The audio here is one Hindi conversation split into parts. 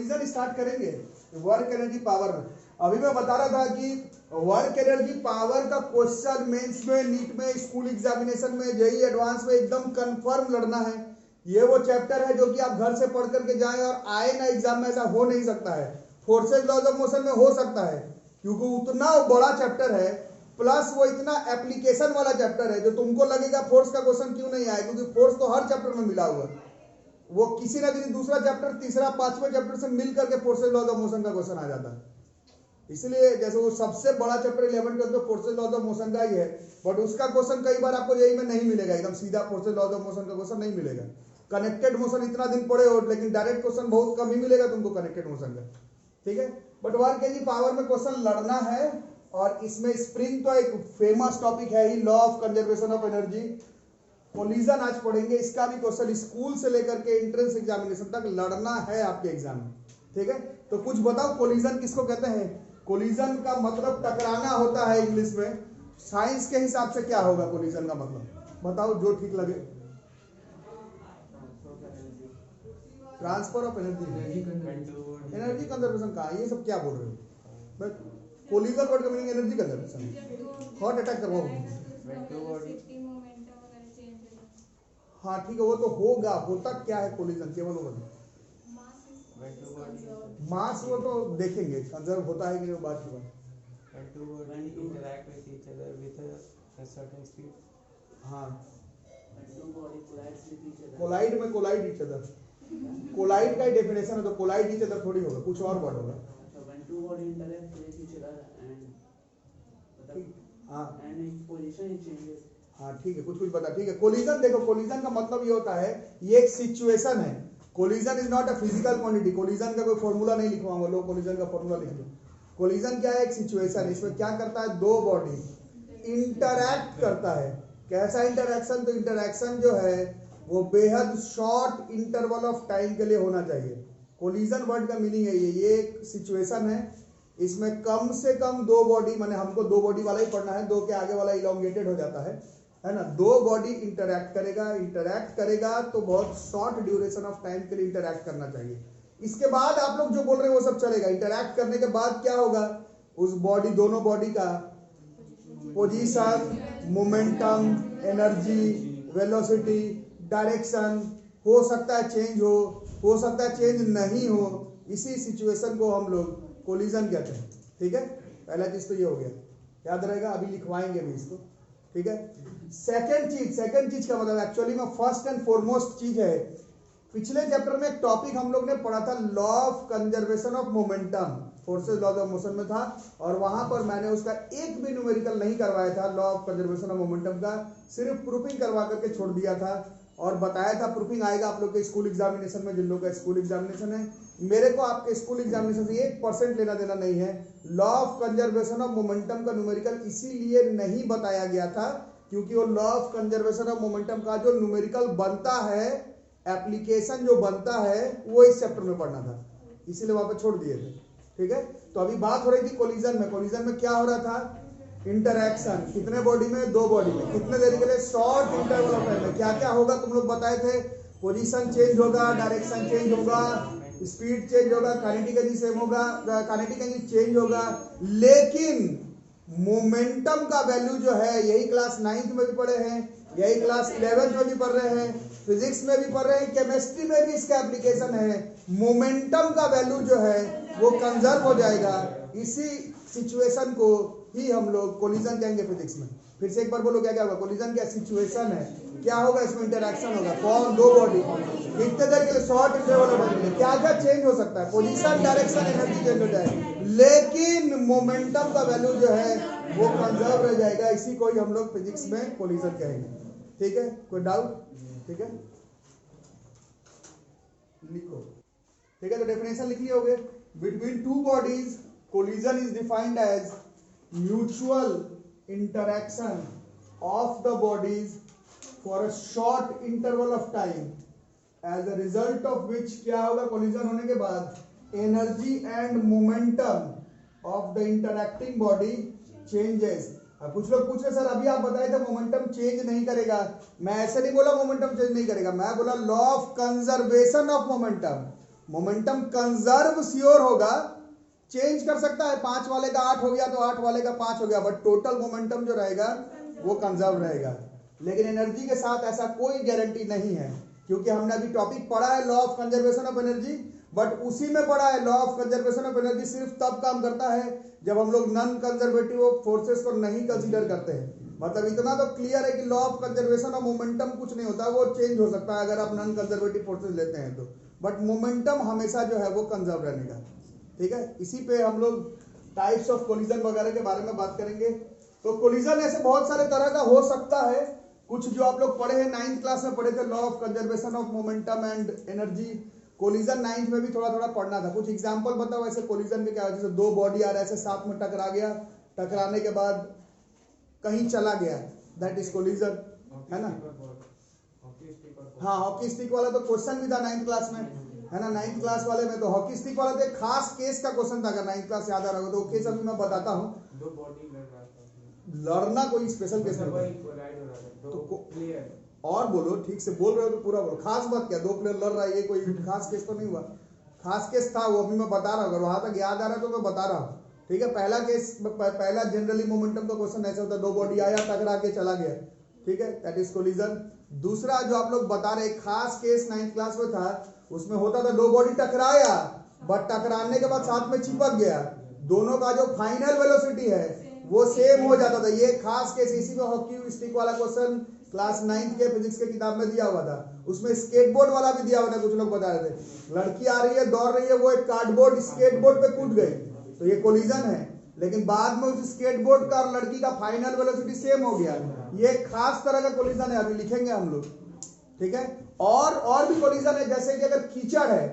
कोलिजन स्टार्ट करेंगे वर्क एनर्जी पावर में। अभी मैं बता रहा था कि वर्क एनर्जी पावर का क्वेश्चन मेंस में, नीट में, स्कूल एग्जामिनेशन में, जेईई एडवांस में एकदम कंफर्म लड़ना है। ये वो चैप्टर है जो कि आप घर से पढ़ करके जाएं और आए ना एग्जाम में, ऐसा हो नहीं सकता है। फोर्सेज लॉज ऑफ मोशन में हो सकता है क्योंकि उतना बड़ा चैप्टर है, प्लस वो इतना एप्लीकेशन वाला चैप्टर है जो तुमको लगेगा फोर्स का क्वेश्चन क्यों नहीं आया, क्योंकि फोर्स तो हर चैप्टर में मिला हुआ है। वो किसी ना किसी दूसरा चैप्टर, तीसरा, पांचवें चैप्टर से मिल करके फोर्सेज लॉज ऑफ मोशन का क्वेश्चन आ जाता है। इसलिए जैसे वो सबसे बड़ा चैप्टर 11 के अंदर फोर्सेज लॉज ऑफ मोशन का ही है, बट उसका क्वेश्चन कई बार आपको यही में नहीं मिलेगा, एकदम सीधा फोर्सेज लॉज ऑफ मोशन का क्वेश्चन नहीं मिलेगा। कनेक्टेड मोशन इतना दिन पढ़े हो, लेकिन डायरेक्ट क्वेश्चन बहुत कम ही मिलेगा तुमको कनेक्टेड मोशन का, ठीक है। बट वर्क एनर्जी पावर में क्वेश्चन लड़ना है, और इसमें स्प्रिंग तो एक फेमस टॉपिक है ही, law of conservation of energy. Collision आज पढ़ेंगे, इसका भी क्वेश्चन स्कूल से लेकर के एंट्रेंस एग्जामिनेशन तक लड़ना है आपके एग्जाम में, ठीक है। तो कुछ बताओ कोलिजन किसको कहते हैं। कोलिजन का मतलब टकराना होता है इंग्लिश में, साइंस के हिसाब से क्या होगा कोलिजन का मतलब, बताओ जो ठीक लगे। Transfer of energy, energy conservation कहा, ये सब क्या बोल रहे हो। कोलिजन वर्ड का meaning energy conservation, hot attack करवाओ। हाँ ठीक है, वो तो होगा, होता क्या है कोलिजन, केवल होगा मास, वो तो देखेंगे कंजर्व होता है कि नहीं, बात की बात। हाँ, कोलाइड में कोलाइड ईच अदर, कोलाइड का ही डेफिनेशन है, तो कोलाइड ईच अदर थोड़ी होगा, कुछ और वर्ड होगा। हाँ ठीक है, कुछ कुछ बता, ठीक है। कोलिजन देखो, कोलिजन का मतलब ये होता है, ये एक सिचुएशन है। Collision is not a physical quantity, collision का कोई फॉर्मूला नहीं लिखवाऊंगा, लोग कोलिजन का फॉर्मूला लिख लो। कोलिजन क्या है, एक सिचुएशन, इसमें क्या करता है, दो बॉडी इंटरैक्ट करता है। कैसा इंटरैक्शन, तो इंटरैक्शन जो है वो बेहद शॉर्ट इंटरवल ऑफ टाइम के लिए होना चाहिए। कोलिजन वर्ड का मीनिंग है ये एक सिचुएशन है, इसमें कम से कम दो बॉडी, माने हमको दो बॉडी वाला ही पढ़ना है, दो के आगे वाला इलोंगेटेड हो जाता है ना। दो बॉडी इंटरैक्ट करेगा तो बहुत शॉर्ट ड्यूरेशन ऑफ टाइम के लिए इंटरैक्ट करना चाहिए। इसके बाद आप लोग जो बोल रहे हैं वो सब चलेगा। इंटरैक्ट करने के बाद क्या होगा, उस बॉडी, दोनों बॉडी का position, momentum, energy, velocity, direction हो सकता है चेंज हो सकता है चेंज नहीं हो। इसी सिचुएशन को हम लोग कोलिजन कहते हैं, ठीक है। पहला चीज तो ये हो गया, याद रहेगा, अभी लिखवाएंगे भी इसको, ठीक है। सेकंड चीज का मतलब एक्चुअली में फर्स्ट एंड फॉरमोस्ट चीज है, पिछले चैप्टर में एक टॉपिक हम लोग ने पढ़ा था, law of conservation of momentum, forces laws of motion में था, और वहां पर मैंने उसका एक भी न्यूमेरिकल नहीं करवाया था law of conservation of momentum का, सिर्फ प्रूफिंग करवा करके छोड़ दिया था, और बताया था प्रूफिंग आएगा आप लोग के स्कूल एग्जामिनेशन में। जिन लोगों का स्कूल एग्जामिनेशन है, मेरे को आपके स्कूल एग्जामिनेशन से 1% लेना देना नहीं है। Law of conservation of momentum का न्यूमेरिकल इसीलिए नहीं बताया गया था क्योंकि वो law of conservation of momentum का जो न्यूमेरिकल बनता है, एप्लीकेशन जो बनता है, वो इस चैप्टर में पढ़ना था, इसीलिए वहां पर छोड़ दिए थे, ठीक है। तो अभी बात हो रही थी कोलिजन में। कोलिजन में क्या हो रहा था, इंटरैक्शन, कितने बॉडी में, दो बॉडी में, कितने देर के लिए, शॉर्ट इंटरवल ऑफ टाइम में। क्या क्या होगा तुम लोग बताए थे, पोजीशन चेंज होगा, डायरेक्शन चेंज होगा, स्पीड चेंज होगा, काइनेटिक एनर्जी सेम होगा, काइनेटिक एनर्जी चेंज होगा, लेकिन मोमेंटम का वैल्यू जो है, यही क्लास 9th में भी पढ़े हैं, यही क्लास 11th में भी पढ़ रहे हैं, फिजिक्स में भी पढ़ रहे हैं, केमिस्ट्री में भी इसका एप्लीकेशन है। मोमेंटम का वैल्यू जो है वो कंजर्व हो जाएगा। इसी सिचुएशन को ही हम लोग कोलिजन कहेंगे फिजिक्स में। फिर से एक बार बोलो, क्या क्या होगा, कोलिजन क्या सिचुएशन है, क्या होगा, इसमें इंटरैक्शन होगा, कौन, दो बॉडी, कितने देर के लिए, शॉर्ट इंटरवल में, क्या क्या चेंज हो सकता है, पोजीशन, डायरेक्शन, एनर्जी चेंज हो जाए, लेकिन मोमेंटम का वैल्यू जो है वो कंजर्व रह जाएगा। इसी को ही हम लोग फिजिक्स में कोलिजन कहेंगे, ठीक है। कोई डाउट, ठीक है, लिखो, ठीक है। तो डेफिनेशन लिख लिए होगे, between two bodies collision is defined as mutual interaction of the bodies for a short interval of time, as a result of which क्या होगा, कोलिजन होने के बाद energy and momentum of the interacting body changes. कुछ लोग पूछ रहे सर अभी आप बताए थे मोमेंटम चेंज नहीं करेगा, मैं ऐसे नहीं बोला मोमेंटम चेंज नहीं करेगा, मैं बोला law of conservation of momentum. Momentum conserve sure होगा, चेंज कर सकता है, 5 वाले का 8 हो गया तो 8 वाले का 5 हो गया, बट टोटल मोमेंटम जो रहेगा वो कंजर्व रहेगा। लेकिन एनर्जी के साथ ऐसा कोई गारंटी नहीं है, क्योंकि हमने अभी टॉपिक पढ़ा है law of conservation of energy, but उसी में पढ़ा है law of conservation of energy सिर्फ तब काम करता है जब हम लोग नॉन कंजर्वेटिव फोर्सेस को नहीं कंसीडर करते हैं। मतलब इतना तो क्लियर है कि law of conservation of momentum कुछ नहीं होता, वो चेंज हो सकता है अगर आप नॉन कंजर्वेटिव फोर्सेस लेते हैं तो, बट मोमेंटम हमेशा जो है वो कंजर्व रहने का। ठीक है, इसी पे हम लोग टाइप्स ऑफ कोलिजन वगैरह के बारे में बात करेंगे। तो कोलिजन ऐसे बहुत सारे तरह का हो सकता है, कुछ जो आप लोग पढ़े हैं 9th क्लास में पढ़े थे, law of conservation of momentum and energy. Collision 9th में भी थोड़ा थोड़ा पढ़ना था। कुछ एग्जांपल बताओ ऐसे कोलिजन के क्या है, जैसे दो बॉडी आ रहा है ऐसे साथ में टकरा गया, टकराने के बाद कहीं चला गया, दैट इज कोलिजन, है ना। हाँ, हॉकी स्टिक वाला तो क्वेश्चन भी था 9th क्लास में, है ना। 9th क्लास वाले में तो हॉकी स्टिक वाला तो एक खास केस का क्वेश्चन था, अगर 9th क्लास याद आ रहा हो तो वो केस अभी मैं बताता हूँ। दो बॉडी लड़ना कोई स्पेशल केस नहीं है, और बोलो ठीक से बोल रहे हो तो पूरा बोलो। खास बात क्या, दो प्लेयर लड़ रहा है, ये कोई खास केस तो नहीं हुआ। खास केस था वो, अभी मैं बता रहा हूँ, अगर वहां तक याद आ रहा है तो मैं बता रहा हूँ। ठीक है, पहला केस, पहला जनरली मोमेंटम का क्वेश्चन ऐसा होता है, दो बॉडी आया टकरा के चला गया, ठीक है, दैट इज कोलिजन। दूसरा जो आप लोग बता रहे खास केस 9th क्लास में था, उसमें होता था दो बॉडी टकराया, बट टकराने के बाद साथ में चिपक गया, दोनों का जो फाइनल वेलोसिटी है वो सेम हो जाता था। ये खास केस, इसी में हॉकी स्टिक वाला क्वेश्चन क्लास 9th के फिजिक्स के किताब में दिया हुआ था। उसमें स्केटबोर्ड वाला भी दिया हुआ था, कुछ लोग बता रहे थे, लड़की आ रही है दौड़ रही है, वो एक कार्डबोर्ड स्केटबोर्ड पे कूद गई, तो ये कोलिजन है। लेकिन बाद में उस स्केटबोर्ड का और लड़की का फाइनल वेलोसिटी सेम हो गया, ये खास तरह का कोलिजन है, अभी लिखेंगे हम लोग। ठीक है, और भी कोलिजन है, जैसे कि अगर कीचड़ है,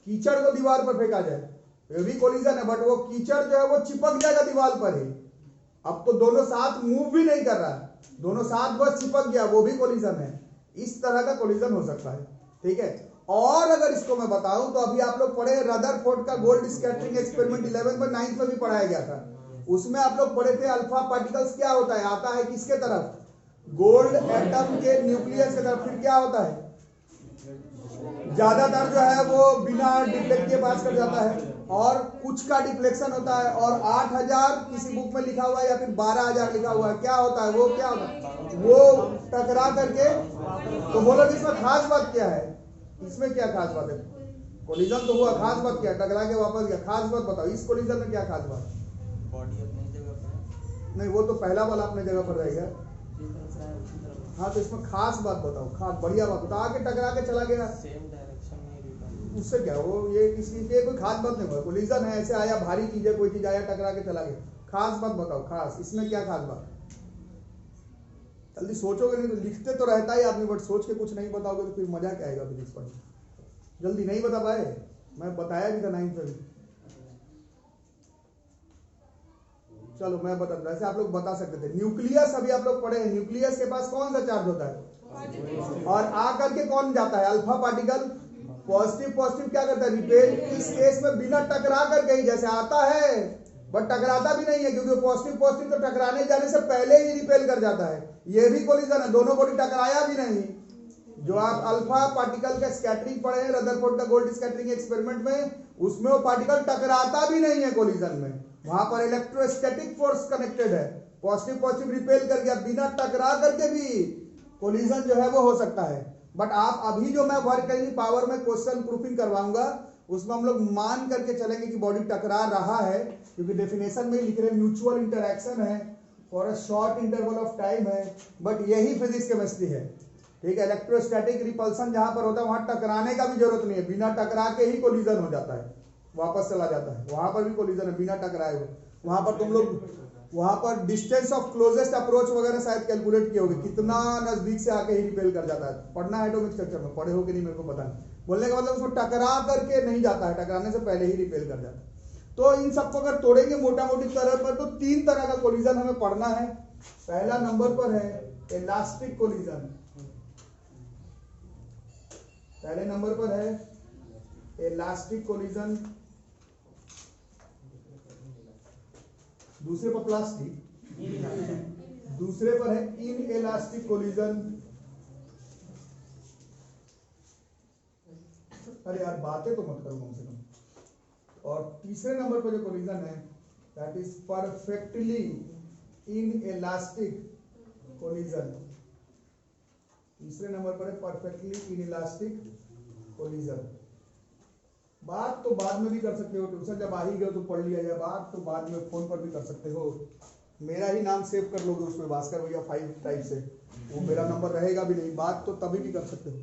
कीचड़ को दीवार पर फेंका जाए, ये भी कोलिजन है, बट वो कीचड़ जो है वो चिपक जाएगा दीवार पर ही। अब तो दोनों साथ मूव भी नहीं कर रहा, दोनों साथ बस चिपक गया, वो भी कोलिजन है। इस तरह का कोलिजन हो सकता है। ठीक है, और अगर इसको मैं बताऊं तो अभी आप लोग पढ़े रदरफोर्ड का गोल्ड स्कैटरिंग एक्सपेरिमेंट 11th में 9th में भी पढ़ाया गया था। उसमें आप लोग पढ़े थे अल्फा पार्टिकल्स क्या होता है, आता है किसके तरफ, गोल्ड एटम के न्यूक्लियस की तरफ। फिर क्या होता है, ज्यादातर जो है वो बिना डिफ्लेक्ट के पास कर जाता है, और कुछ का डिफ्लेक्शन होता है, और 8000 किसी बुक में लिखा हुआ है या फिर 12000 लिखा हुआ है, क्या होता है वो, क्या होता है वो टकरा करके। तो बोलो इसमें खास बात क्या है, इसमें क्या खास बात है, कोलिजन तो हुआ, खास बात क्या है, टकरा के वापस गया, खास बात बताओ इस कोलिजन में क्या खास बात। बॉडी अपनी जगह पर नहीं, वो तो पहला वाला अपने जगह पर रहेगा। हाँ, तो इसमें खास बात बताओ, खास बढ़िया बात बताओ, आके टकरा के चला गया, सेम डायरेक्शन में, उससे क्या वो, ये किसी के कोई खास बात नहीं हुआ, कोलिजन है, ऐसे आया भारी चीज है, कोई चीज आया टकरा के चला गया, खास बात बताओ, खास इसमें क्या खास बात। जल्दी सोचोगे नहीं तो, लिखते तो रहता ही आदमी, बट सोच के कुछ नहीं बताओगे तो फिर मजा क्या आएगा फिजिक्स पढ़ने। जल्दी नहीं बता पाए, मैं बताया भी था 9th में भी। चलो मैं बता, ऐसे आप लोग बता सकते थे। न्यूक्लियस अभी आप लोग पढ़े हैं, न्यूक्लियस के पास कौन सा चार्ज होता है, और आ करके कौन जाता है, अल्फा पार्टिकल। पॉजिटिव पॉजिटिव क्या करता है, रिपेल। इस केस में बिना टकरा कर गई, जैसे आता है बट टकराता भी नहीं है, क्योंकि पॉजिटिव पॉजिटिव तो टकराने जाने से पहले ही रिपेल कर जाता है। ये भी कोलिजन है, दोनों बॉडी टकराया भी नहीं। जो आप अल्फा पार्टिकल का स्कैटरिंग पढ़े हैं रदरफोर्ड का गोल्ड स्कैटरिंग एक्सपेरिमेंट में, उसमें वो पार्टिकल टकराता भी नहीं है कोलिजन में, वहां पर इलेक्ट्रोस्टैटिक फोर्स कनेक्टेड है, पॉजिटिव पॉजिटिव रिपेल कर गया, बिना टकरा करके भी कोलिजन जो है वो हो सकता है। बट आप अभी जो मैं वर्क करेंगे पावर में क्वेश्चन प्रूफिंग करवाऊंगा, उसमें हम लोग मान करके चलेंगे कि बॉडी टकरा रहा है, क्योंकि डेफिनेशन में लिख रहे म्यूचुअल इंटरैक्शन है for a short interval of time है, बट यही फिजिक्स केमिस्ट्री है। ठीक है, इलेक्ट्रोस्टैटिक रिपल्सन जहां पर होता है वहां टकराने का भी जरूरत नहीं है, बिना टकरा के ही कोलिजन हो जाता है, वापस चला जाता है, वहां पर भी कोलिजन है बिना टकराए हुए। वहां पर तुम लोग वहां पर डिस्टेंस ऑफ क्लोजेस्ट अप्रोच वगैरह शायद कैलकुलेट किए होगे, कितना नजदीक से आके ही रिपेल कर जाता है। पढ़ना है एटॉमिक स्ट्रक्चर में, पढ़े हो कि नहीं मेरे को पता नहीं, बोलने का मतलब उसमें टकरा करके नहीं जाता है, टकराने से पहले ही रिपेल कर जाता है। तो इन सबको अगर तोड़ेंगे मोटा मोटी तरह पर, तो 3 तरह का कोलिजन हमें पढ़ना है। पहला नंबर पर है इलास्टिक कोलिजन, पहले नंबर पर है इलास्टिक कोलिजन, दूसरे पर प्लास्टिक, दूसरे पर है इन इलास्टिक कोलिजन, अरे यार बातें तो मत करो कम से कम। और तीसरे नंबर पर जो कोलिजन है that is perfectly in elastic collision. तीसरे नंबर पर है परफेक्टली इन इलास्टिक कोलिजन। बात तो बाद में भी कर सकते हो, ट्यूशन जब आ ही गए तो पढ़ लिया जाए, बात तो बाद में फोन पर भी कर सकते हो। मेरा ही नाम सेव कर लोगे उसमें भास्कर भैया 5 टाइप से, वो मेरा नंबर रहेगा भी नहीं, बात तो तभी भी कर सकते हो।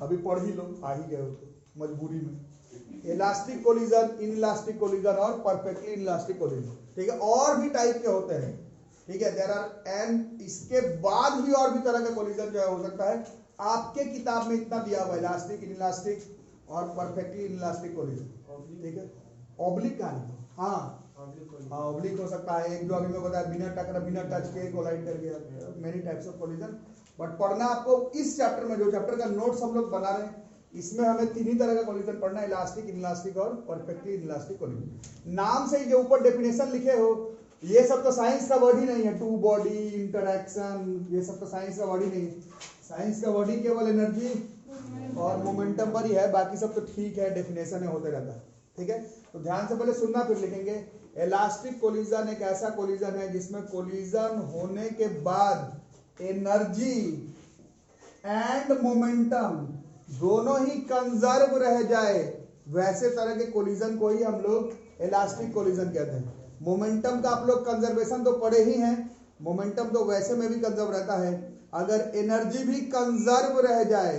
अभी पढ़ ही लो, आ ही गए हो तो मजबूरी में। Elastic collision, in elastic collision और परफेक्टली इन इलास्टिक कोलिजन, ठीक है। और भी टाइप के होते हैं, ठीक है, देयर आर एंड इसके बाद भी और भी तरह का कोलिजन जो है हो सकता है। आपके किताब में इतना दिया हुआ है, इलास्टिक, इन इलास्टिक और परफेक्टली इन इलास्टिक कोलिजन, ठीक है। ऑब्लिक का नहीं, हाँ ऑब्लिक हो सकता है। एक जो अभी मैं बताया बिना टकरा बिना टच के कोलाइड कर गया, many types of collision. But पढ़ना आपको इस चैप्टर में, जो चैप्टर का नोट्स हम लोग बना रहे हैं, इसमें हमें 3 ही तरह का कोलिजन पढ़ना है, इलास्टिक, इनइलास्टिक और परफेक्टली इनइलास्टिक कोलिजन। नाम से ही जो ऊपर डेफिनेशन लिखे हो, ये सब तो साइंस का वर्ड ही नहीं है। टू बॉडी इंटरैक्शन, ये सब तो साइंस का वर्ड ही नहीं है। साइंस का वर्ड ही केवल एनर्जी और मोमेंटम पर ही है, बाकी सब तो ठीक है, डेफिनेशन है, होते रहता है, ठीक है। तो ध्यान से पहले सुनना फिर लिखेंगे। इलास्टिक कोलिजन एक ऐसा कोलिजन है जिसमें कोलिजन होने के बाद एनर्जी एंड मोमेंटम दोनों ही कंजर्व रह जाए, वैसे तरह के कोलिजन को ही हम लोग इलास्टिक कोलिजन कहते हैं। मोमेंटम का आप लोग कंजर्वेशन तो पढ़े ही हैं, मोमेंटम तो वैसे में भी कंजर्व रहता है। अगर एनर्जी भी कंजर्व रह जाए,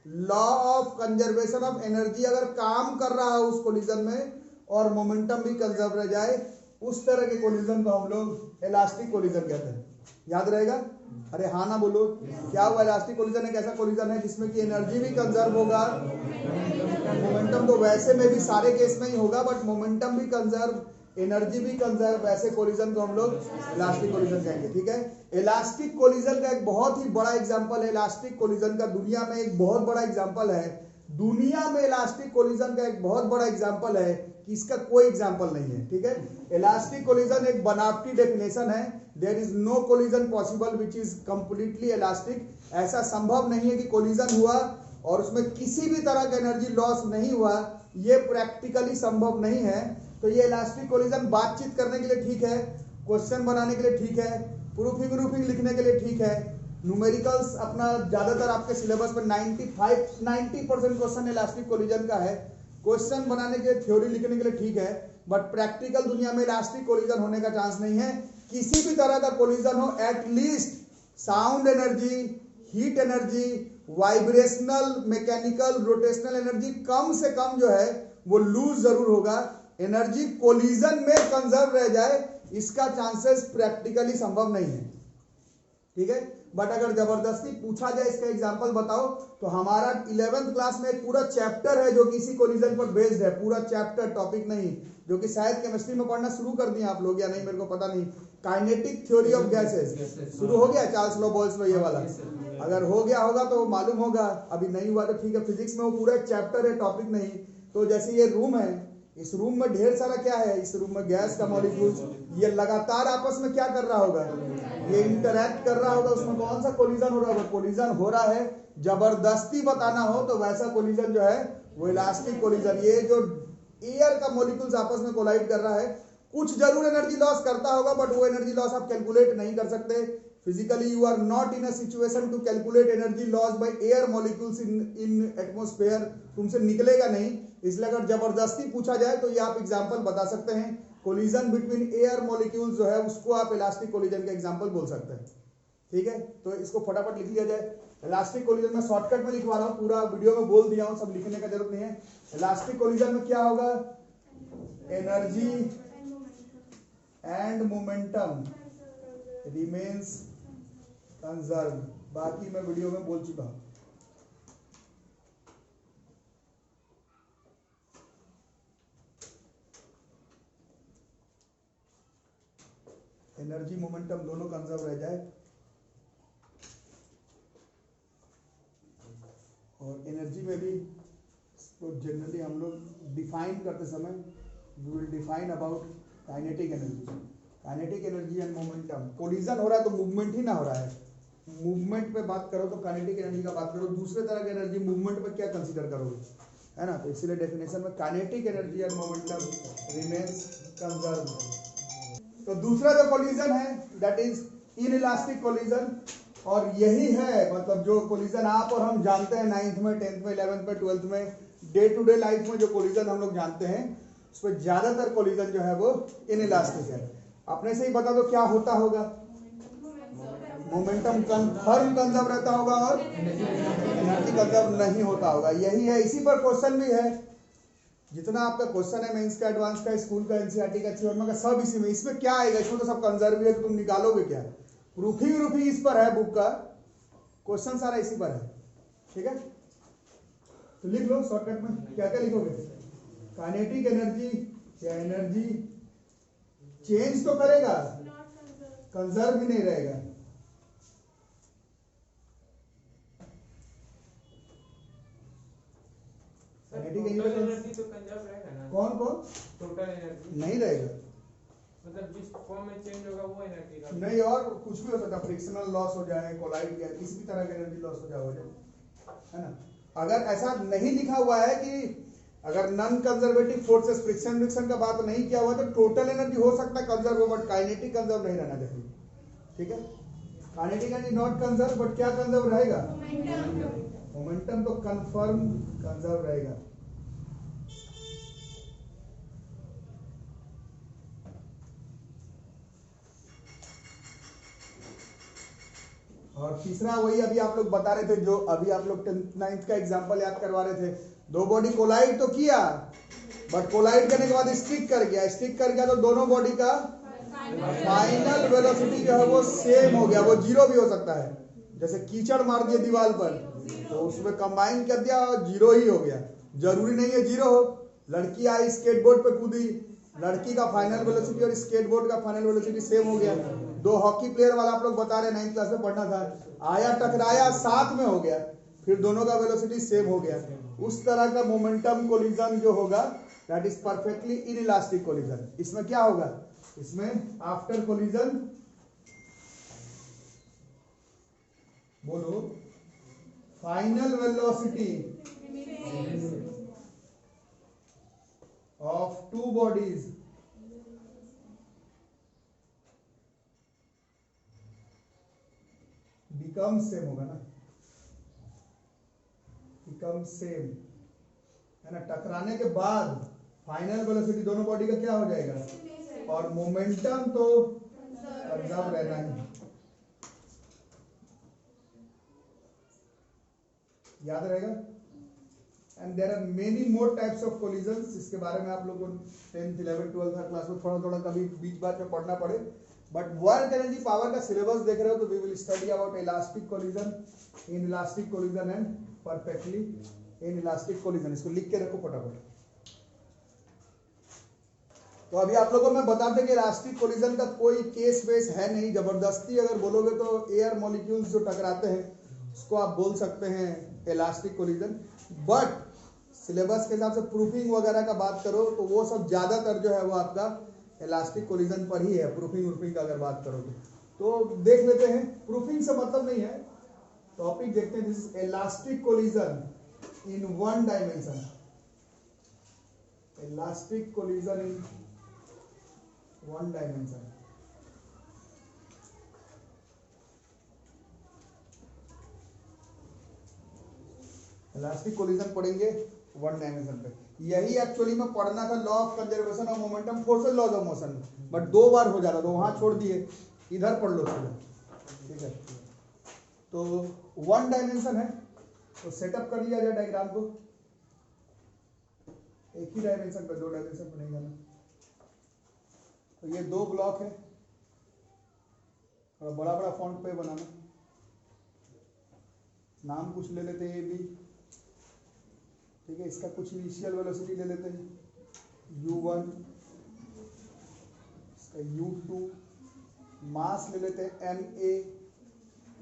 law of conservation of energy अगर काम कर रहा है उस कोलिजन में, और मोमेंटम भी कंजर्व रह जाए, उस तरह के कोलिजन को हम लोग इलास्टिक कोलिजन कहते हैं। याद रहेगा? अरे हाँ ना बोलो, क्या हुआ? इलास्टिक कोलिजन एक ऐसा कोलिजन है जिसमें कि एनर्जी भी कंजर्व होगा, मोमेंटम तो वैसे में भी सारे केस में ही होगा, बट मोमेंटम भी कंजर्व, एनर्जी भी कंजर्व, वैसे कोलिजन को हम लोग इलास्टिक कोलिजन कहेंगे, ठीक है। इलास्टिक कोलिजन का एक बहुत ही बड़ा एग्जांपल है, इलास्टिक कोलिजन का दुनिया में एक बहुत बड़ा एग्जांपल है, दुनिया में इलास्टिक कोलिजन का एक बहुत बड़ा एग्जांपल है कि इसका कोई एग्जांपल नहीं है, ठीक है। इलास्टिक कोलिजन एक बनावटी डेफिनेशन है, there is no collision possible which is completely elastic. ऐसा संभव नहीं है कि कोलिजन हुआ और उसमें किसी भी तरह का एनर्जी लॉस नहीं हुआ, ये प्रैक्टिकली संभव नहीं है। तो ये इलास्टिक कोलिजन बातचीत करने के लिए ठीक है, क्वेश्चन बनाने के लिए ठीक है, प्रूफिंग लिखने के लिए ठीक है, न्यूमेरिकल्स अपना ज्यादातर आपके सिलेबस में 90% क्वेश्चन इलास्टिक कोलिजन का है, क्वेश्चन बनाने के लिए, थ्योरी लिखने के लिए ठीक है, बट प्रैक्टिकल दुनिया में इलास्टिक कोलिजन होने का चांस नहीं है। किसी भी तरह का कोलिजन हो, at least sound energy, heat energy, vibrational, mechanical, rotational energy कम से कम जो है वो लूज जरूर होगा। एनर्जी कोलिजन में कंजर्व रह जाए, इसका चांसेस प्रैक्टिकली संभव नहीं है, ठीक है। बट अगर जबरदस्ती पूछा जाए इसका एग्जांपल बताओ, तो हमारा 11th क्लास में एक पूरा चैप्टर है जो कि इसी कोलिजन पर बेस्ड है, पूरा चैप्टर, टॉपिक नहीं, जो कि शायद केमिस्ट्री में पढ़ना शुरू कर दिया आप लोग या नहीं, मेरे को पता नहीं। काइनेटिक थ्योरी ऑफ गैसेस शुरू हो गया, चार्ल्स लो बॉयल्स लो, ये वाला अगर हो गया होगा तो मालूम होगा, अभी नहीं हुआ तो ठीक है। फिजिक्स में वो पूरा चैप्टर है, टॉपिक नहीं। तो जैसे ये रूम है, इस रूम में ढेर सारा क्या है, इस रूम में गैस का मॉलिक्यूल्स, ये लगातार आपस में क्या कर रहा होगा, ये इंटरैक्ट कर रहा होगा, उसमें कौन सा कोलिजन हो रहा होगा, कोलिजन हो रहा है। जबरदस्ती बताना हो तो वैसा कोलिजन जो है वो इलास्टिक कोलिजन। ये जो एयर का मॉलिक्यूल्स आपस में कोलाइड कर रहा है, कुछ जरूर एनर्जी लॉस करता होगा, बट वो एनर्जी लॉस आप कैलकुलेट नहीं कर सकते। Physically you are not in a situation to calculate energy loss by air molecules in atmosphere, तुमसे निकलेगा नहीं। इसलिए अगर जबरदस्ती पूछा जाए तो ये आप एग्जांपल बता सकते हैं। कोलिजन बिटवीन एयर मॉलिक्यूल्स जो है उसको आप इलास्टिक कोलिजन का एग्जांपल बोल सकते हैं, ठीक है। तो इसको फटाफट लिख लिया जाए। इलास्टिक कोलिजन में शॉर्टकट में लिखवा रहा हूँ, पूरा वीडियो में बोल दिया हूँ, सब लिखने का जरूरत नहीं है। इलास्टिक कोलिजन में क्या होगा, energy and momentum remains conserve, बाकी मैं वीडियो में बोल चुका हूं। एनर्जी मोमेंटम दोनों कंजर्व रह जाए, और एनर्जी में भी तो जनरली हम लोग डिफाइन करते समय we will define about kinetic energy, kinetic energy and momentum. Collision हो रहा है तो मूवमेंट ही ना हो रहा है, मूवमेंट पे बात करो तो काइनेटिक एनर्जी का बात करो, दूसरे तरह की एनर्जी मूवमेंट पे क्या कंसीडर करोगे, है ना। तो इसीलिए डेफिनेशन में kinetic energy and momentum remains conserve. तो दूसरा जो कोलिजन है दैट इज इनइलास्टिक कोलिजन, और यही है मतलब जो कोलिजन आप और हम जानते हैं 9th में 10th में 11th में 12th में डे टू डे लाइफ में जो कोलिजन हम लोग जानते हैं उसमें ज्यादातर कोलिजन जो है वो इनइलास्टिक है। अपने से ही बता दो क्या होता होगा, मोमेंटम कंफर्म कंजर्व रहता होगा और एनर्जी कंजर्व नहीं होता होगा। यही है, इसी पर क्वेश्चन भी है। जितना आपका क्वेश्चन है मेंस का, एडवांस का, स्कूल का, एनसीईआरटी का, थ्योरम का, सब इसी में। इसमें क्या आएगा, इसमें तो सब कंजर्व है, तो तुम निकालोगे क्या। प्रूफिंग इस पर है, बुक का क्वेश्चन सारा इसी पर है। ठीक है, तो लिख लो शॉर्टकट में क्या क्या लिखोगे। काइनेटिक एनर्जी या एनर्जी चेंज तो करेगा, कंजर्व भी नहीं रहेगा। काइनेटिक एनर्जी तो कंजर्व रहेगा ना। कौन कौन टोटल एनर्जी नहीं रहेगा, मतलब जिस फॉर्म में चेंज होगा वो एनर्जी का नहीं, और कुछ भी हो सकता है, फ्रिक्शनल लॉस हो जाए, कोलाइड या किसी भी तरह का एनर्जी लॉस हो जाए, है ना। अगर ऐसा नहीं लिखा हुआ है कि अगर नॉन कंजर्वेटिव फोर्सेस फ्रिक्शन का बात नहीं किया हुआ तो टोटल एनर्जी हो सकता है कंजर्व हो, बट काइनेटिक कंजर्व नहीं रहना चाहिए। ठीक है, kinetic energy not conserve, but क्या कंजर्व रहेगा, मोमेंटम तो कंफर्म कंजर्व रहेगा। और तीसरा वही अभी आप लोग बता रहे थे, जो अभी आप लोग 9th का एग्जांपल याद करवा रहे थे। दो बॉडी कोलाइड तो किया, बट कोलाइड करने के बाद स्टिक कर गया तो दोनों बॉडी का फाइनल वेलोसिटी जो है वो सेम हो गया। वो जीरो भी हो सकता है, जैसे कीचड़ मार दिए दीवार पर तो उसमें कंबाइन कर दिया और जीरो ही हो गया। जरूरी नहीं है जीरो हो। लड़की आई स्केटबोर्ड पे कूदी, लड़की का फाइनल वेलोसिटी और स्केटबोर्ड का फाइनल वेलोसिटी सेम हो गया। दो हॉकी प्लेयर वाला आप लोग बता रहे 9th क्लास में पढ़ना था, आया टकराया साथ में हो गया, फिर दोनों का वेलोसिटी सेम हो गया। उस तरह का मोमेंटम कोलिजन जो होगा that is perfectly inelastic collision. इसमें क्या होगा, इसमें आफ्टर कोलिजन बोलो final velocity of two bodies become same होगा ना, बिकम सेम है ना। टकराने के बाद फाइनल वेलोसिटी दोनों बॉडी का क्या हो जाएगा, और मोमेंटम तो कंजर्व रहना है। याद रहेगा। And there are many more types of collisions. इसके बारे में आप लोगों को 10th 11th 12th हर क्लास में थोड़ा कभी बीच बात में पढ़ना पड़े, बट वर्क एनर्जी पावर का सिलेबस देख रहे हो तो we will study about elastic collision, inelastic collision and perfectly inelastic collision. इसको लिख के रखो फटाफट। तो अभी आप लोगों को मैं बताते कि इलास्टिक कोलिजन का कोई केस बेस है नहीं। जबरदस्ती अगर बोलोगे तो एयर मॉलिक्यूल्स जो टकराते हैं उसको आप बोल सकते हैं इलास्टिक कोलिजन, बट सिलेबस के हिसाब से प्रूफिंग वगैरह का बात करो तो वो सब ज्यादातर जो है वो आपका इलास्टिक कोलिजन पर ही है। प्रूफिंग का अगर बात करोगे तो देख लेते हैं। प्रूफिंग से मतलब नहीं है, टॉपिक देखते हैं। This elastic collision in one dimension, elastic collision in one dimension. Elastic collision पढ़ेंगे वन डायमेंशन पे। यही एक्चुअली में पढ़ना था law of conservation of momentum forces laws of motion, but 2 बार हो जाता तो वहां छोड़ दिए, इधर पढ़ लो सीधा। ठीक है, तो वन डायमेंशन है तो सेटअप कर लिया जाए डायग्राम को। एक ही डायमेंशन पे, 2 डायमेंशन पे नहीं जाना। तो ये 2 ब्लॉक है और बड़ा बड़ा फॉन्ट पे बनाना। नाम कुछ ले लेते हैं, ये भी ठीक है। इसका कुछ इनिशियल वेलोसिटी ले लेते हैं u1, इसका u2, मास ले लेते हैं ma,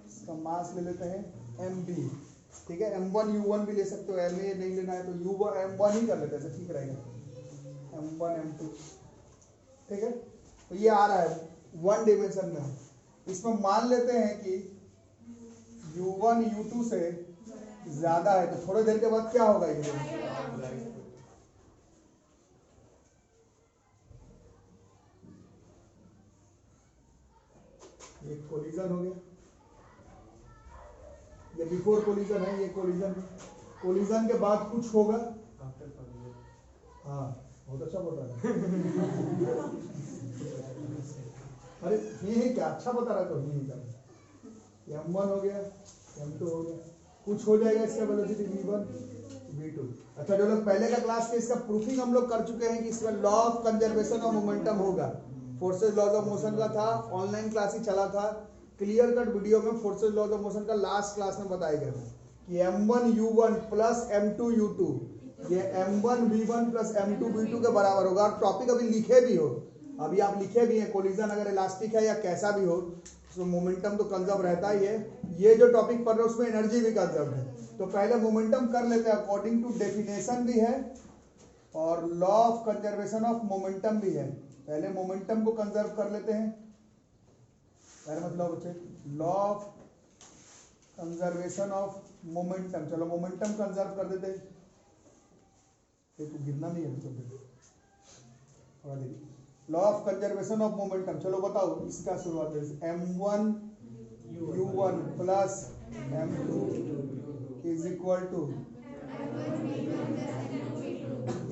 इसका मास ले लेते हैं mb। ठीक है, m1 u1 भी ले सकते हो, ma नहीं लेना है तो u1 m1 ही कर लेते हैं, ठीक रहेगा। m1 m2 ठीक है। तो ये आ रहा है वन डायमेंशन में। इसमें मान लेते हैं कि u1 u2 से ज्यादा है तो थोड़ी देर के बाद क्या होगा, ये ये कोलिजन हो गया, ये बिफोर कोलिजन है, ये कोलिजन है। कोलिजन के बाद कुछ होगा, हाँ बहुत अच्छा बता रहा है। अरे ये क्या अच्छा बता रहा, तो ये क्या, m1 हो गया, m2 हो गया, कुछ हो जाएगा इसका वेलोसिटी v1 v2। अच्छा जो लोग पहले का क्लास के इसका प्रूफिंग हम लोग कर चुके हैं कि इसमें law of conservation of momentum होगा, फोर्सेज लॉज ऑफ मोशन का था, ऑनलाइन क्लास ही चला था, क्लियर कट वीडियो में फोर्सेज लॉज ऑफ मोशन का लास्ट क्लास में बताया गया था कि m1 u1 plus m2 u2 ये m1 v1 plus m2 v2 के बराबर होगा। और टॉपिक अभी लिखे भी हो, अभी आप लिखे भी हैं, कोलिजन अगर इलास्टिक है या कैसा भी हो तो मोमेंटम तो कंजर्व रहता ही है। ये जो टॉपिक पढ़ रहे हो उसमें एनर्जी भी कंजर्व है, तो पहले मोमेंटम कर लेते हैं। अकॉर्डिंग टू डेफिनेशन भी है और law of conservation of momentum भी है। पहले मोमेंटम को कंजर्व कर लेते हैं, पहले मतलब बच्चे law of conservation of momentum. चलो मोमेंटम कंजर्व कर देते हैं, तो गिरना नहीं है थोड़ा देर। Law of conservation of momentum, चलो बताओ इसका शुरुआत है m1 u1 plus m2 is equal to,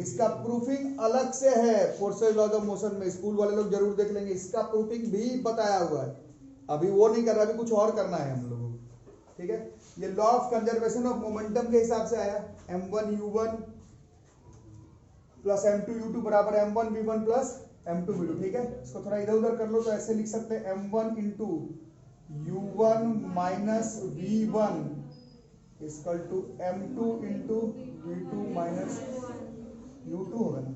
इसका प्रूफिंग अलग से है फोर्सेज लॉज ऑफ मोशन में, स्कूल वाले लोग जरूर देख लेंगे, इसका प्रूफिंग भी बताया हुआ है। अभी वो नहीं कर रहा, अभी कुछ और करना है हम लोगों को, ठीक है। ये law of conservation of momentum के हिसाब से आया, m1 u1 plus m2 u2 बराबर m1 v1 plus m2 v2, ठीक है। इसको थोड़ा इधर उधर कर लो तो ऐसे लिख सकते हैं m1 into u1 minus v1 equal to m2 into v2 minus u2 होगा ना,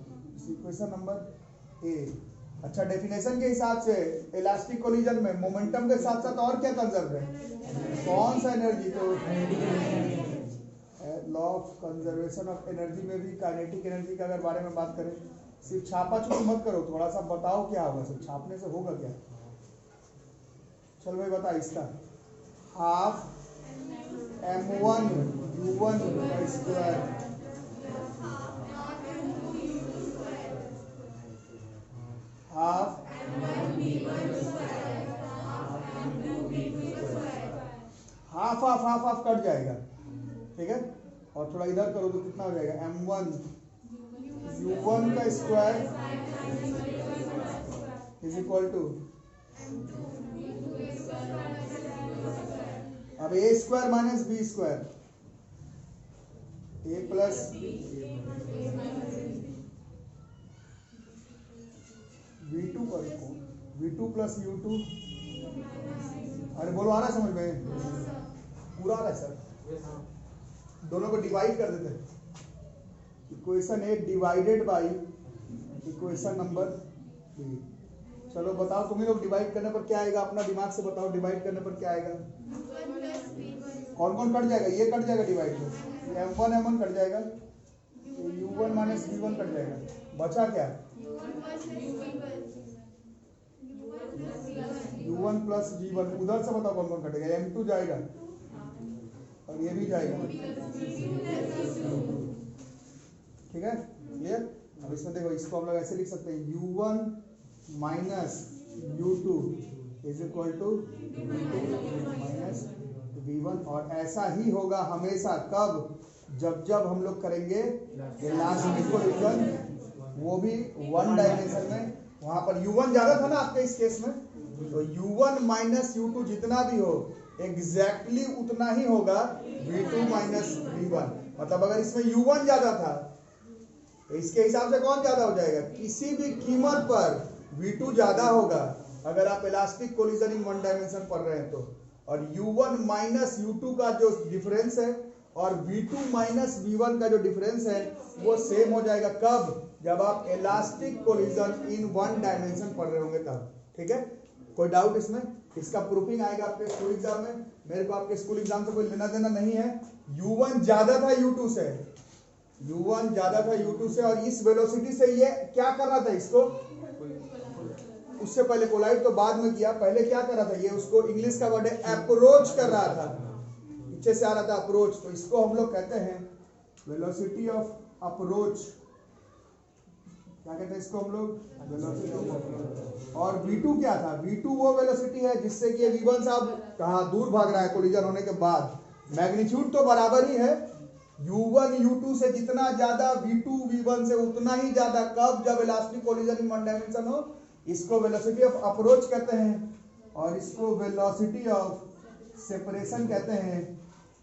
इक्वेशन नंबर ए। अच्छा डेफिनेशन के हिसाब से इलास्टिक कोलिजन में मोमेंटम के साथ साथ और क्या कंजर्व है, कौन सा एनर्जी, तो law of conservation of energy में भी काइनेटिक एनर्जी का अगर बारे में बात करें, सिर्फ छापा छूपी मत करो, थोड़ा सा बताओ क्या होगा, सिर्फ छापने से होगा क्या। चल भाई बता, इसका हाफ m1 u1 का square half half half half half cut जाएगा, ठीक है। और थोड़ा इधर करो तो कितना हो जाएगा, m1 u1 का स्क्वायर इज इक्वल टू, अब a square minus b square, a plus v2 पर v2 प्लस u2, अरे बोलो आ रहा है समझ में, पूरा आ रहा है सर। दोनों को डिवाइड कर देते हैं, equation A divided by equation number B. चलो बताओ तुम ही लोग, डिवाइड करने पर क्या आएगा, अपना दिमाग से बताओ, डिवाइड करने पर क्या आएगा, कौन कौन कट जाएगा, ये कट जाएगा डिवाइड में, m1 m1 कट जाएगा, u1 माइनस v1 कट जाएगा, बचा क्या, u1 प्लस v1, उधर से बताओ कौन कौन कटेगा, m2 जाएगा और ये भी जाएगा, ठीक है क्लियर। अब इसमें देखो, इसको हम लोग ऐसे लिख सकते हैं u1 minus u2 is equal to minus v1, और ऐसा ही होगा हमेशा, कब, जब जब हम लोग करेंगे इलास्टिक कोलिजन, वो भी वन डायमेंशन में। वहां पर u1 ज्यादा था ना आपके इस केस में, तो u1 माइनस u2 जितना भी हो एग्जैक्टली उतना ही होगा v2 माइनस v1। मतलब अगर इसमें u1 ज्यादा था तो इसके हिसाब से कौन ज्यादा हो जाएगा, किसी भी कीमत पर v2 ज्यादा होगा अगर आप elastic collision in one dimension पढ़ रहे हैं तो। और u1 माइनस u2 का जो डिफरेंस है और v2 माइनस v1 का जो डिफरेंस है वो सेम हो जाएगा, कब, जब आप elastic collision in one dimension पढ़ रहे होंगे तब, ठीक है। कोई डाउट इसमें, इसका प्रूफिंग आएगा आपके स्कूल एग्जाम में, मेरे को आपके स्कूल एग्जाम से कोई लेना देना नहीं है। u1 ज्यादा था u2 से, u1 ज्यादा था u2 से, और इस वेलोसिटी से ये क्या कर रहा था, इसको उससे पहले कोलाइड तो बाद में किया, पहले क्या कर रहा था, ये उसको इंग्लिश का वर्ड है अप्रोच कर रहा था, पीछे से आ रहा था अप्रोच, तो इसको हम लोग कहते हैं वेलोसिटी ऑफ अप्रोच क्या कहते हैं इसको हम लोग, वेलोसिटी ऑफ अप्रोच। और v2 क्या था, v2 वो वेलोसिटी है जिससे कि v1 साहब कहाँ दूर भाग रहा है कोलिजन होने के बाद। मैग्नीट्यूड तो बराबर ही है, u1 u2 से जितना ज्यादा v2 v1 से उतना ही ज्यादा, कब, जब elastic collision in one dimension हो, इसको वेलोसिटी ऑफ अप्रोच कहते हैं, और इसको वेलोसिटी ऑफ सेपरेशन कहते हैं।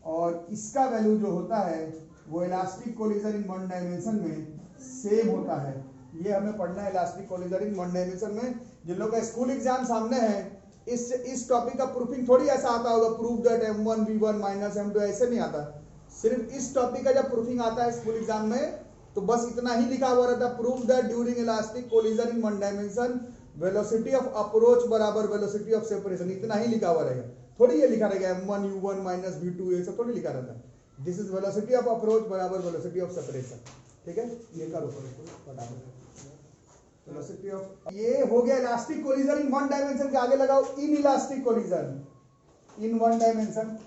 और इसका वैल्यू जो होता है वो elastic collision in one dimension में सेम होता है। ये हमें पढ़ना है elastic collision in one dimension में। जिन लोगों का स्कूल एग्जाम सामने है, इस टॉपिक का प्रूफिंग थोड़ी ऐसा आता होगा, proof that m1 v1 minus m2, ऐसे नहीं आता। सिर्फ इस टॉपिक का जब प्रूफिंग आता है स्कूल एग्जाम में तो बस इतना ही लिखा हुआ रहता है, proof that during elastic collision in one dimension velocity of approach बराबर वेलोसिटी ऑफ सेपरेशन, इतना ही लिखा हुआ रहेगा। थोड़ी ये लिखा रहेगा m1 u1 माइनस v2, ये सब थोड़ी लिखा रहता है। This is velocity of approach बराबर वेलोसिटी ऑफ सेपरेशन। ठीक है, ये करो वेलोसिटी ऑफ, ये हो गया elastic collision in one dimension के आगे लगाओ in elastic collision in one dimension.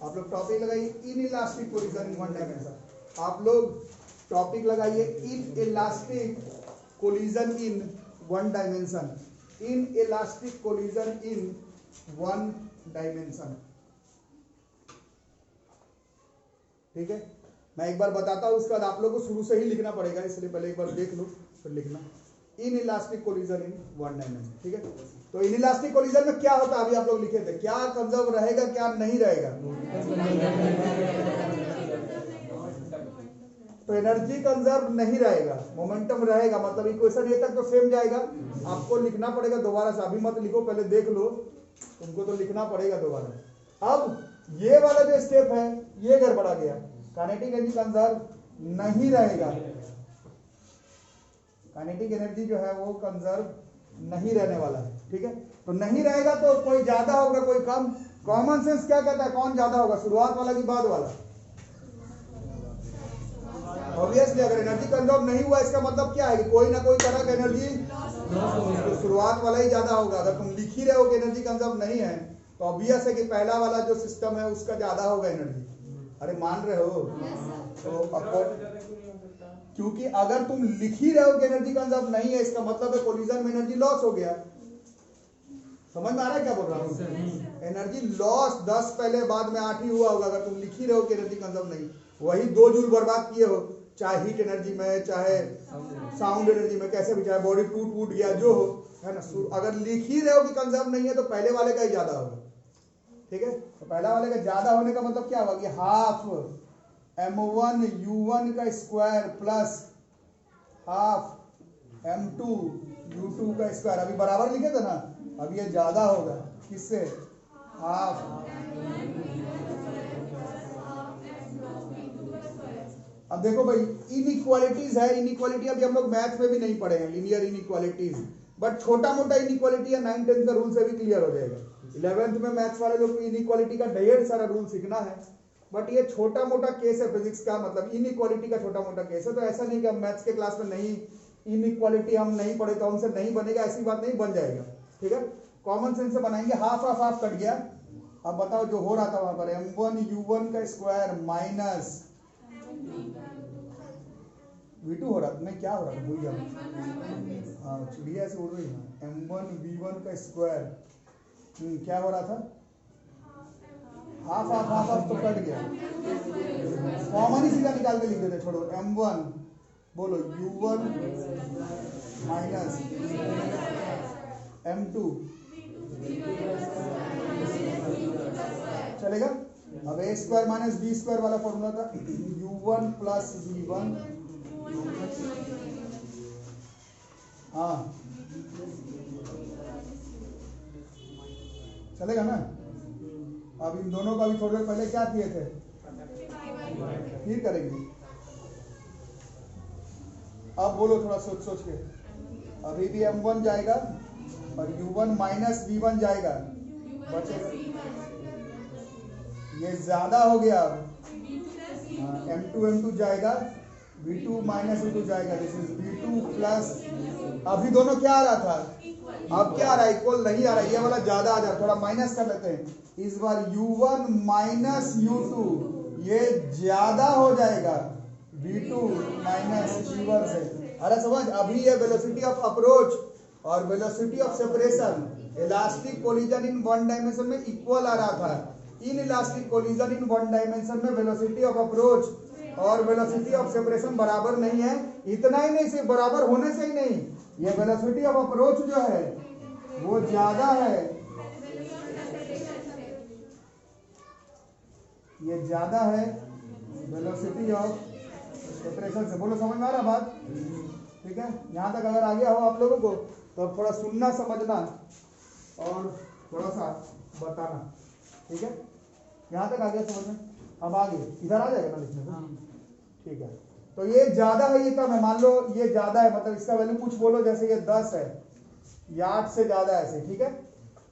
आप लोग टॉपिक लगाइए in elastic collision in one dimension. आप लोग टॉपिक लगाइए in elastic collision in one dimension, in elastic collision in one dimension. ठीक है, मैं एक बार बताता हूं, उसके बाद आप लोगों को शुरू से ही लिखना पड़ेगा, इसलिए पहले एक बार देख लो फिर लिखना। In elastic collision in one dimension. ठीक है, तो इन इलास्टिक कोलिजन में क्या होता है, अभी आप लोग लिखे थे, क्या कंजर्व रहेगा क्या नहीं रहेगा। तो एनर्जी कंजर्व नहीं रहेगा, मोमेंटम रहेगा, मतलब इक्वेशन ये तक तो सेम जाएगा। आपको लिखना पड़ेगा दोबारा से, अभी मत लिखो, पहले देख लो, तुमको तो लिखना पड़ेगा दोबारा। अब ये वाला जो स्टेप है ये गड़बड़ा गया, काइनेटिक एनर्जी कंजर्व नहीं रहेगा, काइनेटिक एनर्जी जो है वो कंजर्व नहीं रहने वाला है। ठीक है, तो नहीं रहेगा तो कोई ज्यादा होगा कोई कम। कॉमन सेंस क्या कहता है, कौन ज्यादा होगा, शुरुआत वाला कि बाद वाला। ऑब्वियसली अगर एनर्जी कंजर्व नहीं हुआ इसका मतलब क्या है कि कोई ना कोई तरह का एनर्जी, तो शुरुआत वाला ही ज्यादा होगा। अगर तुम लिख ही रहे हो कि एनर्जी कंजर्व नहीं है तो ऑब्वियस है कि पहला वाला जो सिस्टम है उसका ज्यादा होगा एनर्जी। अरे मान रहे हो, तो क्योंकि अगर तुम लिख ही रहे हो कि एनर्जी कंजर्व नहीं है इसका मतलब है कोलिजन में एनर्जी लॉस हो गया। समझ में आ रहा है क्या बोल रहा हूँ, एनर्जी लॉस 10 पहले बाद में 8 ही हुआ होगा अगर तुम लिख ही रहे हो कि एनर्जी कंजर्व नहीं। वही 2 जूल बर्बाद किए हो, चाहे हीट एनर्जी में, चाहे साउंड एनर्जी में, कैसे भी, चाहे बॉडी टूट गया जो हो, है ना। अगर लिख ही रहे हो कि कंजर्व नहीं है तो पहले वाले का ही ज्यादा होगा। ठीक है, तो पहला वाले का ज्यादा होने का मतलब क्या होगा कि हाफ m1 u1 का square plus half m2 u2 का स्क्वायर। अभी बराबर लिखे थे ना, अब ये ज्यादा होगा किससे, हाफ। अब देखो भाई इनइक्वालिटीज है, इनइक्वालिटी अभी हम लोग मैथ में भी नहीं पढ़े हैं, लीनियर इनइक्वालिटीज, बट छोटा मोटा इनइक्वालिटी है 9-10 का रूल से भी क्लियर हो जाएगा। 11th में मैथ्स वाले लोग को इनइक्वालिटी का ढेर सारा रूल सीखना है, बट ये छोटा मोटा केस है फिजिक्स का, मतलब इनइक्वालिटी का छोटा मोटा केस है। तो ऐसा नहीं कि हम मैथ्स के क्लास में नहीं, इनइक्वालिटी हम नहीं पढ़े तो हमसे नहीं बनेगा, ऐसी बात नहीं, बन जाएगा। ठीक है, कॉमन सेंस से बनाएंगे। हाफ हाफ हाफ कट गया। अब बताओ जो हो रहा था वहां पर m1 u1 का स्क्वायर माइनस v2 हो रहा था, नहीं क्या हो रहा था भूल गया, हाँ चिड़िया ऐसे उड़ रही है। m1 v1 का स्क्वायर क्या हो रहा था, हाफ हाफ हाफ हाफ तो कट गया, कॉमन ही सीधा निकाल के लिख देते, छोड़ो। m1 बोलो u1 माइनस m2 चलेगा। अब a square minus b square वाला फॉर्मूला था u1 प्लस v1, हाँ चलेगा ना। अब इन दोनों का भी थोड़ी देर पहले क्या किए थे, फिर करेंगे। अब बोलो थोड़ा सोच सोच के, अभी भी m1 जाएगा और u1 माइनस v1 जाएगा, बचेगा ये ज्यादा हो गया। अब m2 जाएगा, v2 माइनस v2 जाएगा, दिस इज v2 प्लस, अभी दोनों क्या आ रहा था, अब क्या आ रहा है, इक्वल नहीं आ रहा है, ये वाला ज्यादा आ जा रहा, थोड़ा माइनस कर लेते हैं। इस बार u1 माइनस u2 ये ज्यादा हो जाएगा v2 माइनस v1 से, अरे समझ, अभी ये वेलोसिटी ऑफ अप्रोच और velocity of separation elastic collision in one dimension में इक्वल आ रहा था। In elastic collision in one dimension में वेलोसिटी ऑफ अप्रोच और वेलोसिटी ऑफ सेपरेशन बराबर नहीं है। इतना ही नहीं, सिर्फ बराबर होने से ही नहीं, ये वेलोसिटी ऑफ अप्रोच जो है वो ज्यादा है, ये ज्यादा है वेलोसिटी ऑफ सेपरेशन से। बोलो समझ में आ रहा बात? ठीक है, यहाँ तक अगर आ गया हो आप लोगों को तो अब थोड़ा सुनना समझना और थोड़ा सा बताना। ठीक है, यहाँ तक आ गया समझ में? अब आगे इधर आ जाएगा ना लिखने में? ठीक है, तो ये ज्यादा है, ये कम है। मान लो ये ज्यादा है, मतलब इसका वैल्यू कुछ बोलो, जैसे ये 10 है या 8 से ज्यादा ऐसे। ठीक है,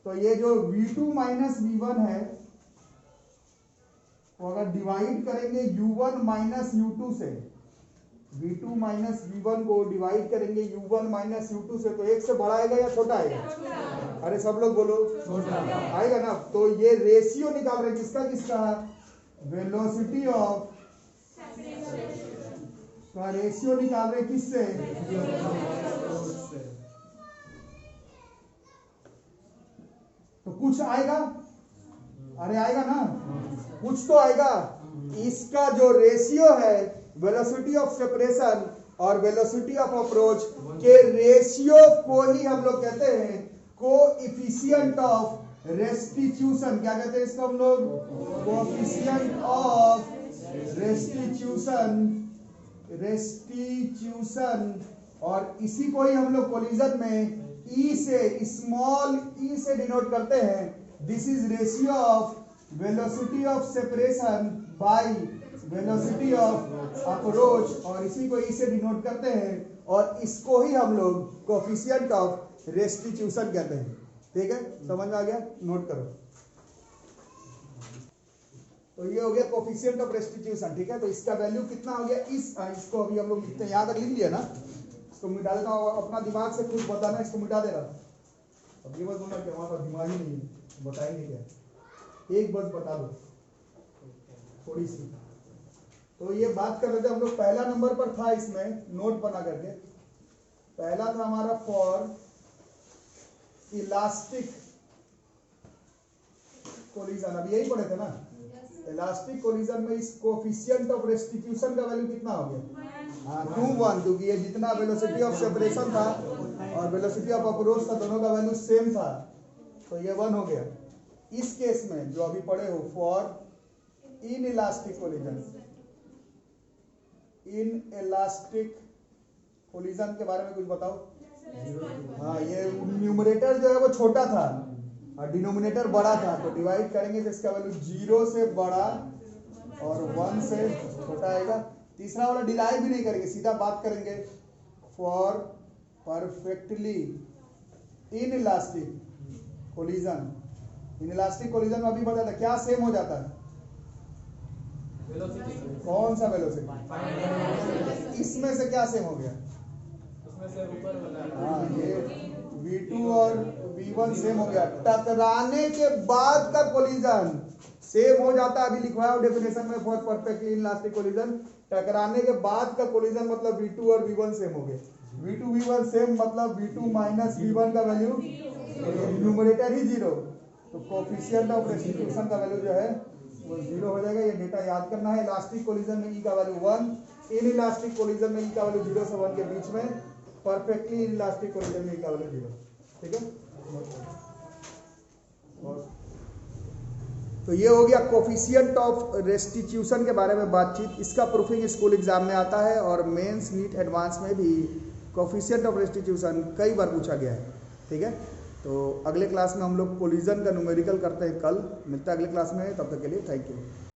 तो ये जो V2 माइनस V1 है वो अगर डिवाइड करेंगे U1 माइनस U2 से, V2 माइनस V1 को डिवाइड करेंगे U1 माइनस U2 से, तो एक से बड़ा आएगा या छोटा आएगा? अरे सब लोग बोलो छोटा आएगा ना। तो ये रेशियो निकाल रहे किसका किसका? वेलोसिटी ऑफ का रेशियो निकाल रहे किससे? तो कुछ आएगा, अरे आएगा ना, कुछ तो आएगा। इसका जो रेशियो है वेलोसिटी ऑफ सेपरेशन और वेलोसिटी ऑफ अप्रोच के रेशियो को ही हम लोग कहते हैं कोएफिशिएंट ऑफ रेस्टिट्यूशन। क्या कहते हैं इसको हम लोग? Coefficient of restitution. और इसी को ही हम लोग कोलिजन में ई से, स्मॉल ई से डिनोट करते हैं। This is ratio of velocity of separation by velocity of approach, और इसी को ई से डिनोट करते हैं, और इसको ही हम लोग कोएफिशिएंट ऑफ रेस्टिट्यूशन कहते हैं। ठीक है, समझ में आ गया? नोट करो। तो ये हो गया कोएफिशिएंट ऑफ रेस्टिट्यूशन। ठीक है, तो इसका वैल्यू कितना हो गया? इसको अभी हम लोग लिखते हैं, यहाँ तक लिख लिया ना, इसको मिटा देता हूँ। अपना दिमाग से कुछ बताना, इसको मिटा दे रहा। अब ये बात बोलना कि हमारे पास दिमाग ही नहीं है, बताएंगे क्या? एक बात बता दो थोड़ी सी। तो ये बात कर रहे थे हम लोग, पहला नंबर पर था इसमें नोट बना करके, पहला था हमारा फॉर इलास्टिक कोलिजन। अब यही पढ़े थे ना, इलास्टिक कोलिजन में इस कोएफिशिएंट ऑफ रेस्टिट्यूशन का वैल्यू कितना हो गया? हाँ 2 1, क्योंकि ये जितना वेलोसिटी ऑफ सेपरेशन था और वेलोसिटी ऑफ अप्रोच था, दोनों का वैल्यू सेम था, तो ये 1 हो गया। इस केस में जो अभी पढ़े हो, for in elastic collision, in elastic collision के बारे में कुछ बताओ। हाँ, ये न्यूमरेटर जो है वो छोटा था और डिनोमिनेटर बड़ा था, तो डिवाइड करेंगे तो इसका वैल्यू 0 से बड़ा और 1 से छोटा आएगा। तीसरा वाला डिवाइड भी नहीं करेंगे, सीधा बात करेंगे for perfectly in elastic collision. In elastic collision में अभी बताया था क्या सेम हो जाता है? कौन सा वेलोसिटी? इसमें से क्या सेम हो गया? उसमें से ऊपर वाला। हाँ, ये V2 और V1 सेम हो गया। टकराने के बाद का कोलिजन सेम हो जाता है, अभी लिखवाया हो डेफिनेशन में, फॉर परफेक्टली इलास्टिक कोलिजन। टकराने के बाद का कोलिजन मतलब V2 और V1 सेम हो गए। V2 V1 सेम मतलब V2 माइनस V1 का वैल्यू न्यूमरेटर ही 0, तो कोएफिशिएंट ऑफ रेस्टिट्यूशन का वैल्यू जो है वो 0 हो जाएगा। ये डेटा याद करना है। इलास्टिक कोलिजन में ई का वैल्यू 1, इन इलास्टिक कोलिजन में ई का वैल्यू 0 से 1 के बीच में, परफेक्टली इन इलास्टिक कोलिजन में ई का वैल्यू 0। ठीक है, तो ये हो गया कोएफिशिएंट ऑफ रेस्टिट्यूशन के बारे में बातचीत। इसका प्रूफिंग स्कूल एग्जाम में आता है और मेंस नीट एडवांस में भी कोएफिशिएंट ऑफ रेस्टिट्यूशन कई बार पूछा गया है। ठीक है, तो अगले क्लास में हम लोग कोलिजन का न्यूमेरिकल करते हैं। कल मिलता है अगले क्लास में, तब तक के लिए थैंक यू।